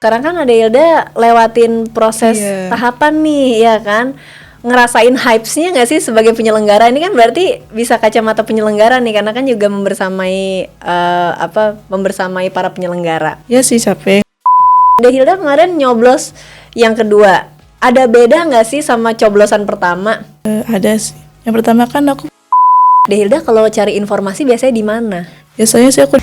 sekarang kan ada Hilda lewatin proses tahapan nih, ya kan? Ngerasain hypes-nya nggak sih sebagai penyelenggara? Ini kan berarti bisa kacamata penyelenggara nih, karena kan juga membersamai para penyelenggara. Ya sih capek. Hilda kemarin nyoblos yang kedua. Ada beda nggak sih sama coblosan pertama? Ada sih. Yang pertama kan aku. Hilda kalau cari informasi biasanya di mana? Biasanya sih aku.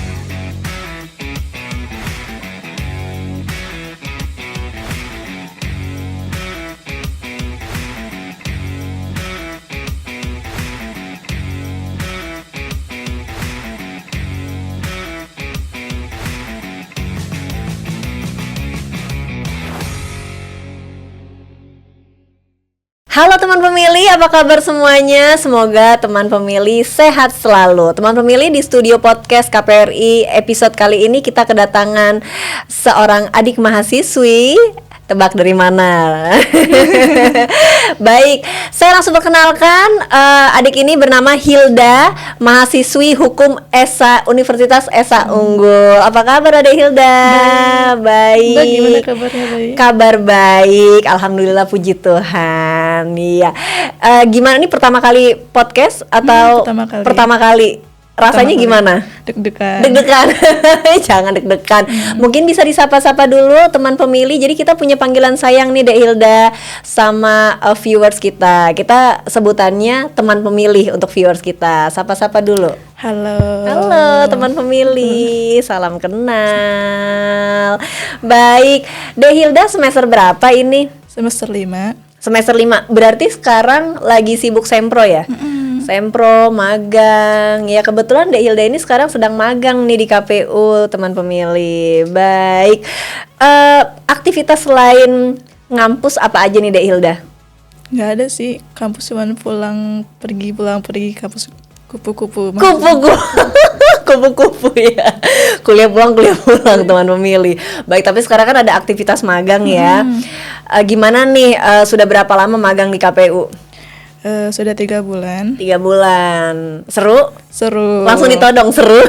Halo teman pemilih, apa kabar semuanya? Semoga teman pemilih sehat selalu. Teman pemilih, di studio podcast KPRI episode kali ini kita kedatangan seorang adik mahasiswi. Tebak dari mana? Baik, saya langsung perkenalkan, adik ini bernama Hilda, mahasiswi hukum ESA, Universitas ESA Unggul. Apa kabar adik Hilda? Baik. Mbak, gimana kabarnya? Baik. Kabar baik, alhamdulillah, puji Tuhan. Iya. Gimana nih, pertama kali podcast atau pertama kali? Rasanya gimana? Deg-degan. Jangan deg-degan. Mungkin bisa disapa-sapa dulu teman pemilih. Jadi kita punya panggilan sayang nih Dek Hilda sama viewers kita. Kita sebutannya teman pemilih untuk viewers kita. Sapa-sapa dulu. Halo teman pemilih. Salam kenal. Baik, Dek Hilda semester berapa ini? Semester 5. Semester 5. Berarti sekarang lagi sibuk sempro ya? Sempro, magang. Ya kebetulan Dek Hilda ini sekarang sedang magang nih di KPU, teman pemilih. Baik. Aktivitas selain ngampus apa aja nih Dek Hilda? Nggak ada sih, kampus cuman pulang pergi kampus kupu-kupu. Kupu-kupu ya. Kuliah pulang teman pemilih. Baik, tapi sekarang kan ada aktivitas magang ya. Gimana nih, sudah berapa lama magang di KPU? Sudah 3 bulan. 3 bulan. Seru? Langsung ditodong, seru.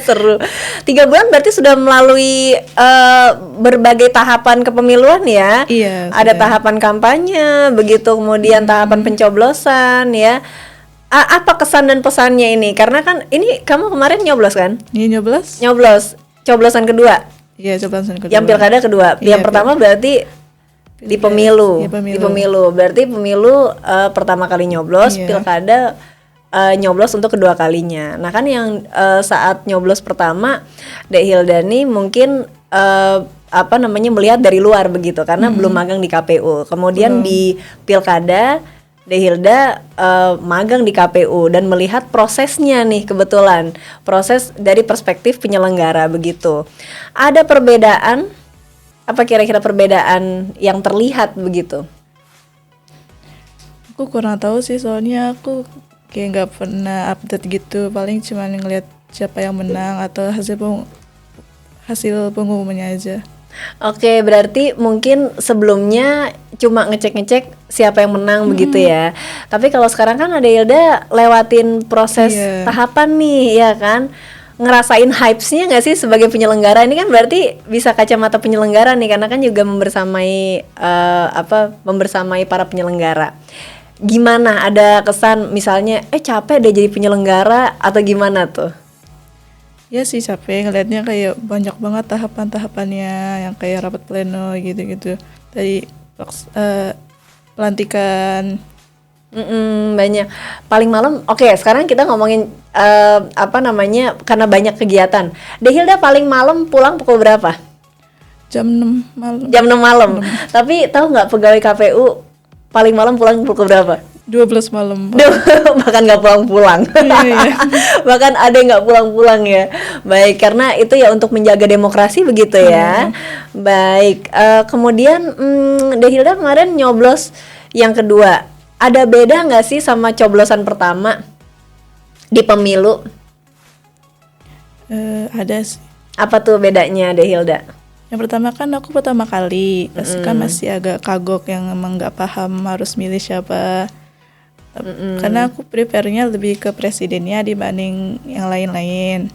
Seru. 3 bulan berarti sudah melalui berbagai tahapan kepemiluan ya. Iya. Ada tahapan kampanye, begitu kemudian tahapan pencoblosan ya. Apa kesan dan pesannya ini? Karena kan ini kamu kemarin nyoblos kan? Iya, nyoblos. Coblosan kedua. Iya, coblosan kedua. Yang pilkada kedua. Iya, yang pertama berarti di pemilu. Berarti pemilu pertama kali nyoblos, pilkada nyoblos untuk kedua kalinya. Nah kan yang saat nyoblos pertama, Dek Hilda nih mungkin melihat dari luar begitu karena belum magang di KPU. Kemudian di pilkada Dek Hilda magang di KPU dan melihat prosesnya nih, kebetulan proses dari perspektif penyelenggara begitu. Ada perbedaan? Apa kira-kira perbedaan yang terlihat begitu? Aku kurang tahu sih, soalnya aku kayak nggak pernah update gitu. Paling cuma ngeliat siapa yang menang atau hasil pengumumannya aja. Oke, berarti mungkin sebelumnya cuma ngecek siapa yang menang begitu ya. Tapi kalau sekarang kan ada Hilda lewatin proses tahapan nih, ya kan? Ngerasain hypes-nya nggak sih sebagai penyelenggara? Ini kan berarti bisa kacamata penyelenggara nih, karena kan juga membersamai para penyelenggara. Gimana, ada kesan misalnya capek deh jadi penyelenggara atau gimana tuh? Ya sih capek, ngeliatnya kayak banyak banget tahapan-tahapannya, yang kayak rapat pleno gitu-gitu. Tadi pelantikan. Banyak. Paling malam, sekarang kita ngomongin karena banyak kegiatan. Dek Hilda paling malam pulang pukul berapa? Jam 6 malam. Jam 6 malam. Tapi tahu nggak pegawai KPU paling malam pulang pukul berapa? 12 malam. Bahkan nggak pulang-pulang. Iya. Bahkan ada yang nggak pulang-pulang ya. Baik, karena itu ya untuk menjaga demokrasi begitu ya. Baik, kemudian Dek Hilda kemarin nyoblos yang kedua. Ada beda nggak sih sama coblosan pertama di pemilu? Ada sih. Apa tuh bedanya Dek Hilda? Yang pertama kan aku pertama kali, pasti kan masih agak kagok, yang emang nggak paham harus milih siapa. Karena aku prepare-nya lebih ke presidennya dibanding yang lain-lain.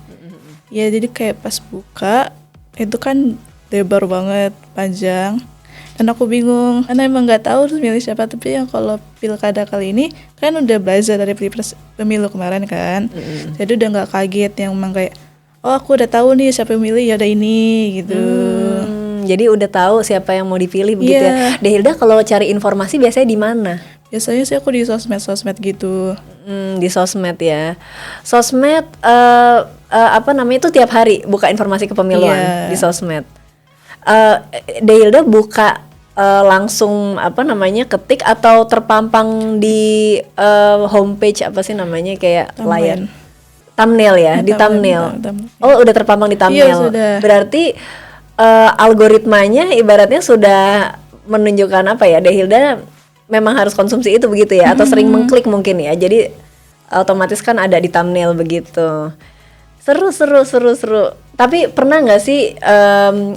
Ya jadi kayak pas buka itu kan lebar banget, panjang. Dan aku bingung karena emang nggak tahu harus milih siapa. Tapi yang kalau pilkada kali ini kan udah belajar dari pemilu kemarin kan, jadi udah nggak kaget yang emang kayak oh aku udah tahu nih siapa yang milih, ya udah ini gitu. Jadi udah tahu siapa yang mau dipilih begitu ya. Dehilda kalau cari informasi biasanya di mana? Biasanya sih aku di sosmed gitu. Di sosmed ya. Sosmed apa namanya itu tiap hari buka informasi kepemiluan di sosmed. Dehilda buka langsung apa namanya ketik atau terpampang di homepage apa sih namanya kayak layar thumbnail ya, di thumbnail. Oh, udah terpampang di thumbnail. Iya, sudah. Berarti algoritmanya ibaratnya sudah menunjukkan apa ya, Dehilda memang harus konsumsi itu begitu ya, atau sering mengklik mungkin ya. Jadi otomatis kan ada di thumbnail begitu. Seru. Tapi pernah nggak sih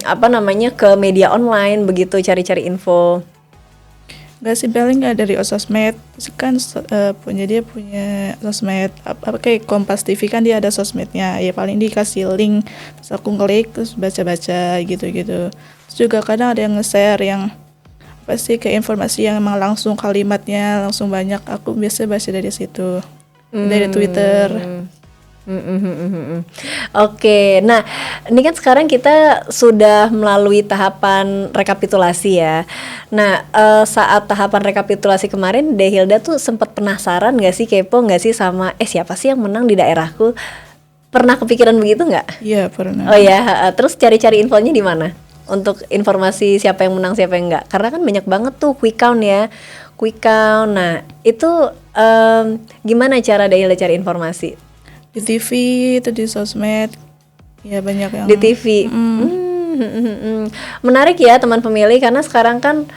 apa namanya ke media online begitu cari-cari info? Nggak sih, paling nggak dari sosmed kan dia punya sosmed apa kayak Kompas TV kan dia ada sosmednya ya, paling dikasih link terus aku klik terus baca-baca gitu. Terus juga kadang ada yang nge-share yang pasti ke informasi yang emang langsung kalimatnya langsung banyak, aku biasa baca dari situ dari Twitter. Oke, nah ini kan sekarang kita sudah melalui tahapan rekapitulasi ya. Nah saat tahapan rekapitulasi kemarin, Dehilda tuh sempat penasaran nggak sih, kepo nggak sih sama siapa sih yang menang di daerahku? Pernah kepikiran begitu nggak? Iya pernah. Oh ya, terus cari-cari infonya di mana? Untuk informasi siapa yang menang siapa yang enggak, karena kan banyak banget tuh quick count ya. Nah itu gimana cara Dehilda cari informasi? Di TV itu di sosmed ya banyak yang di TV. Menarik ya teman pemilih, karena sekarang kan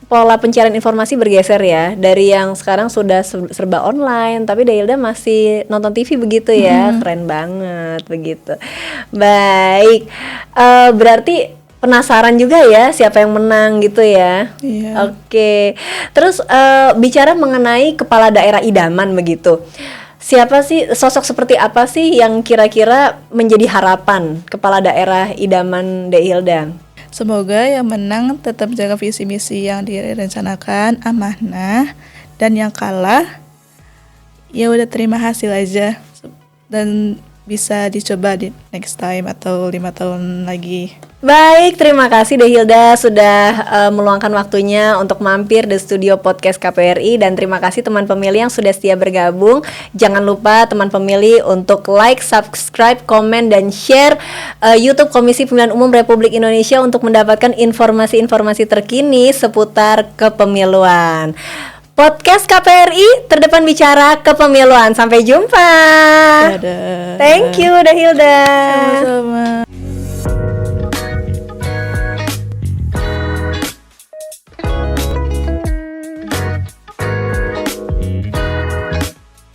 pola pencarian informasi bergeser ya, dari yang sekarang sudah serba online, tapi Dehilda masih nonton TV begitu ya. Keren banget begitu. Baik, berarti penasaran juga ya siapa yang menang gitu ya. Iya. Oke. Terus bicara mengenai kepala daerah idaman begitu, siapa sih, sosok seperti apa sih yang kira-kira menjadi harapan kepala daerah idaman Dehilda? Semoga yang menang tetap jaga visi misi yang direncanakan, amanah, dan yang kalah ya udah terima hasil aja dan bisa dicoba di next time atau 5 tahun lagi. Baik, terima kasih Dehilda sudah meluangkan waktunya untuk mampir di studio podcast KPRI, dan terima kasih teman pemilih yang sudah setia bergabung. Jangan lupa teman pemilih untuk like, subscribe, komen, dan share YouTube Komisi Pemilihan Umum Republik Indonesia untuk mendapatkan informasi-informasi terkini seputar kepemiluan. Podcast KPRI, terdepan bicara kepemiluan. Sampai jumpa. Dadah. Thank you Dehilda. Sama-sama.